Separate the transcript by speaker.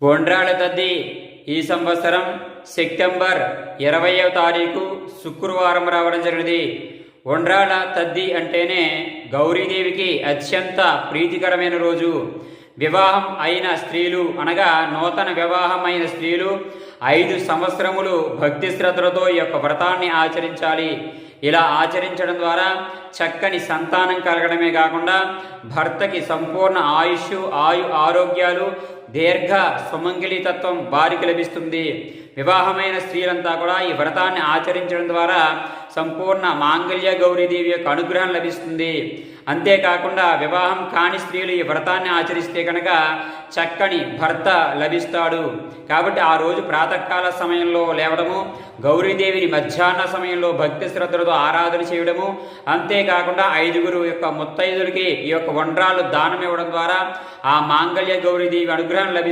Speaker 1: ఒండ్రాళ్ళ తద్ది ఈ సంవత్సరం సెప్టెంబర్ 20వ తారీఖు శుక్రవారం రావడం జరిగింది. ఒండ్రాళ్ళ తద్ది అంటేనే గౌరీదేవికి అత్యంత ప్రీతికరమైన రోజు. వివాహం అయిన స్త్రీలు అనగా నూతన వివాహమైన స్త్రీలు 5 సంవత్సరములు భక్తి శ్రద్ధలతో ఈ యొక్క వ్రతాన్ని ఆచరించాలి. ఇలా ఆచరించడం ద్వారా చక్కని సంతానం కలగడమే కాకుండా భర్తకి సంపూర్ణ ఆయుష్ ఆరోగ్యాలు దీర్ఘ సుమంగళితత్వం వారికి లభిస్తుంది. వివాహమైన స్త్రీలంతా కూడా ఈ వ్రతాన్ని ఆచరించడం ద్వారా సంపూర్ణ మాంగళ్య గౌరీదేవి యొక్క అనుగ్రహం లభిస్తుంది. అంతేకాకుండా వివాహం కాని స్త్రీలు ఈ వ్రతాన్ని ఆచరిస్తే కనుక చక్కని భర్త లభిస్తాడు. కాబట్టి ఆ రోజు ప్రాతకాల సమయంలో లేవడము, గౌరీదేవిని మధ్యాహ్న సమయంలో భక్తి శ్రద్ధలతో ఆరాధన చేయడము, అంతేకాకుండా 5 యొక్క ముత్తైదులకి ఈ యొక్క ఒండ్రాళ్ళు దానం ఇవ్వడం ద్వారా ఆ మాంగళ్య గౌరీదేవి అనుగ్రహం లభిస్తుంది.